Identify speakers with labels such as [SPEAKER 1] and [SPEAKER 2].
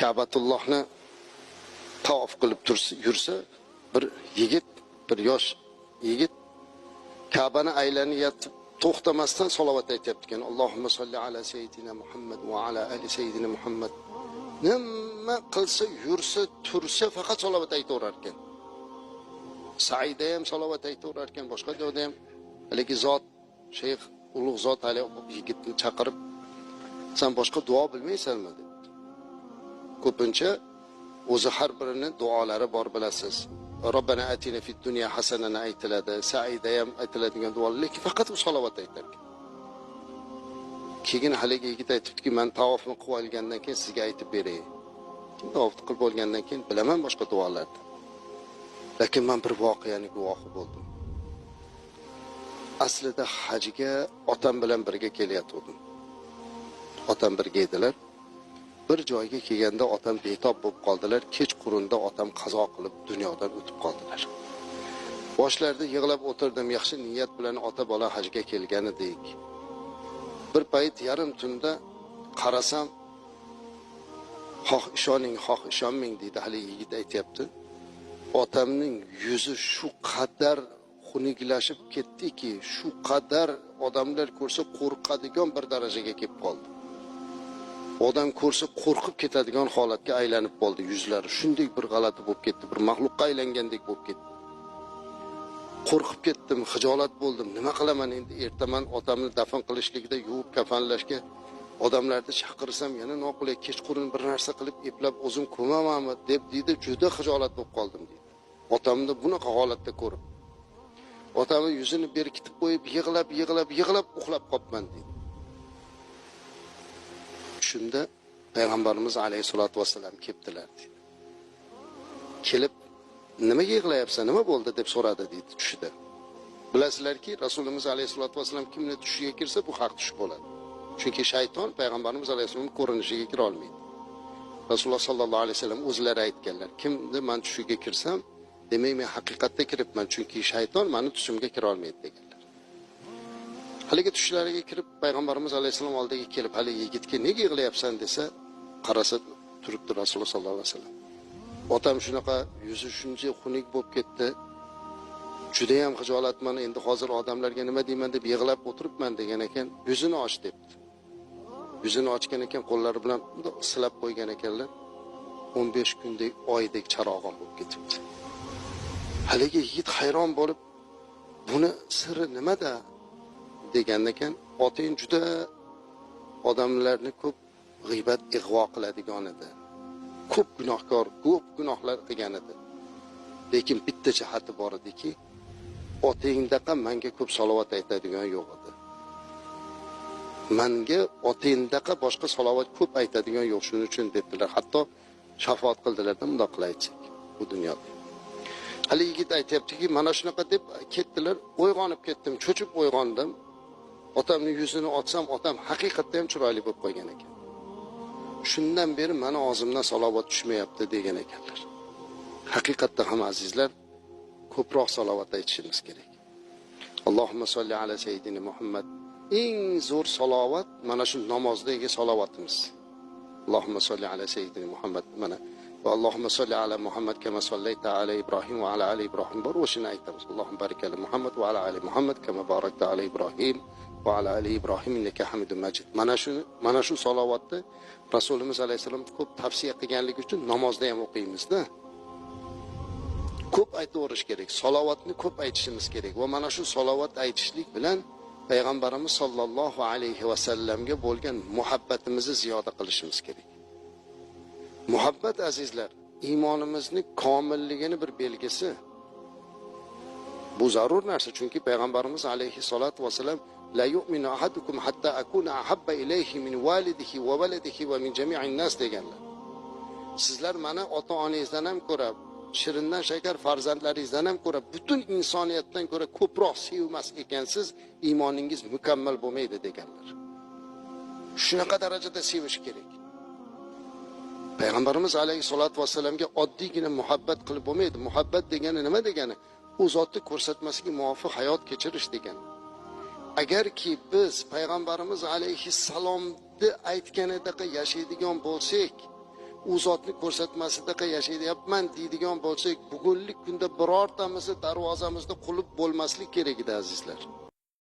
[SPEAKER 1] Ka'batullohni tavof qilib yursa, bir yigit, bir yosh yigit Ka'bani aylanayotib to'xtamasdan salovat aytyapti ekan. Allohumma solli ala sayyidina Muhammad va ala ali sayyidina Muhammad. Nima qilsa, yursa, tursa faqat salovat aytaverar ekan. Saida ham salovat aytaverar ekan, boshqa joyda ham haligi zot, shayx ulug' zot hali yigitni chaqirib, "Sen boshqa duo bilmaysanmi?" dedi. Ko'pincha o'zi har birini duolari bor bilasiz. Robbana atina fid dunya hasanana aytiladi, Saida ham aytiladigan duolar, lekin faqat u salovat aytar ekan. Keyin haligi yigit aytibdiki, "Men tavofni qilib olgandan keyin sizga aytib beray. Tavofni qilib olgandan keyin bilaman boshqa duolarni. Lekin men bir voqeani guvohi bo'ldim. Aslida hajga otam bilan birga kelayotgandim. Otam birga edilar. Bir joyga kelganda otam betob bo'lib qoldilar. Kechqurunda otam qazo qilib dunyodan o'tib qoldilar. Boshlarda yig'lab o'tirdim, yaxshi niyat bilan ota bola hajga kelgan edik. Bir payt yarim tunda qarasam, "Xoh ishoning, xoh ishonmang" dedi hali yigit aytayapti. Otamning yuzi shu qadar xuniklashib ketdiki, shu qadar odamlar ko'rsa qo'rqadigan bir darajaga kelib qoldi. Odam ko'rsa qo'rqib ketadigan holatga aylanib qoldi yuzlari. Shunday bir g'alati bo'lib ketdi, bir mahluqqa aylangandek bo'lib ketdi. Qo'rqib ketdim, xijolat bo'ldim. Nima qilaman endi? Ertaman otamni dafn qilishlikda yuvib kafanlashga odamlarni chaqirsam yana noqulay, kechqurun bir narsa qilib eplab o'zim ko'mamanmi deb deydi, juda xijolat bo'lib qoldim deydi. Otamni bunaqa holatda ko'rib. Otamni yuzini berkitib qo'yib, yig'lab uxlab qolibman deydi. Shunda payg'ambarimiz alayhisolatu vasallam kelibdilar deydi. Kelib, "Nimaga yig'layapsan? Nima bo'ldi?" deb so'radi deydi tushida. Bilasizlarki, Rasulimiz alayhisolatu vasallam kimni tushiga kirsa bu haq tush bo'ladi. Chunki shayton payg'ambarimiz alayhisolamning ko'rinishiga kira olmaydi. Rasululloh sallallohu alayhi vasallam o'zlari aytganlar, "Kimni men tushiga kirsam, demak men haqiqatda kiribman, chunki shayton meni tushimga kira olmaydi" deganlar. Haligi tushlariga kirib payg'ambarimiz alayhisalom oldiga kelib, hali yigitga "Nega yig'layapsan?" desa, qarasa turibdi Rasululloh sallallohu alayhi vasallam. Otam shunaqa yuzi shuncha xunuk bo'lib ketdi. Juda ham xijolatman, endi hozir odamlarga nima deyman deb yig'lab o'tiribman degan ekan, yuzini och debdi. Yuzini ochgan ekan, qo'llari bilan silab qo'ygan ekanlar. 15 kundek oydek charog'on bo'lib ketibdi. Haligi yigit hayron bo'lib, "Buni siri nimada?" degan ekan, "Oting juda odamlarni ko'p g'iybat, ig'vo qiladigan edi. Ko'p gunohkor, ko'p gunohlar qilgan edi. Lekin bitta jihati bor ediki, otingdaqa menga ko'p salovat aytadigan yo'q edi. Menga otingdaqa boshqa salovat ko'p aytadigan yo'q, shuning uchun" debdilar. Hatto shafoat qildilar-da, bunday qilaylik bu dunyoda. Hali yigit aytayaptiki, "Mana shunaqa deb ketdilar, uyg'onib ketdim, cho'chib uyg'ondim. Otamning yuzini ochsam, otam haqiqatda ham chiroyli bo'lib qolgan ekan. Shundan beri meni og'zimdan salovat tushmayapti" degan ekanlar. Haqiqatda ham azizlar, ko'proq salovat aytishimiz kerak. Allohumma solli ala sayyidina Muhammad. Eng zo'r salovat mana shu namozdagi salovatimiz. Allohumma solli ala sayyidina Muhammad mana va Allohumma solli ala Muhammad kama sollayta ala Ibrohim va ala ali Ibrohim bor, o'shini aytamiz. Allohumma barik ala Muhammad va ala ali Muhammad kama barakta ala Ibrohim va ala ali Ibrohim innaka Hamidum Majid. Mana shu salovatni Rasulimiz alayhisalom ko'p tavsiya qilganligi uchun namozda ham o'qiymiz-da. Ko'p aytaverish kerak, salovatni ko'p aytishimiz kerak va mana shu salovat aytishlik bilan payg'ambarimiz sollallohu alayhi va sallamga bo'lgan muhabbatimizni ziyoda qilishimiz kerak. Muhabbat azizlar, iymonimizning komilligini bir belgisi. Bu zarur narsa, chunki payg'ambarimiz alayhi salatu vasallam "La yu'minu ahadukum hatta akuna ahabba ilayhi min walidihi wa waladihi wa min jami'in nas" deganlar. Sizlar meni ota-onangizdan ham ko'ra, shirindan shakar farzandlaringizdan ham ko'ra, butun insoniyatdan ko'ra ko'proq sevmas ekansiz, iymoningiz mukammal bo'lmaydi deganlar. Shunaqa darajada sevish kerak. Payg'ambarimiz alayhisolatu vasallamga oddiygina muhabbat qilib bo'lmaydi. Muhabbat degani nima degani? U zotni ko'rsatmasiga muvofiq hayot kechirish degani. Agarki biz payg'ambarimiz alayhissalomni aytganidaqa yashaydigan bo'lsak, u zotni ko'rsatmasidaqa yashayapman deydigan bo'lsak, bugungi kunda birortamizni darvozamizda qulib bo'lmaslik kerak edi azizlar.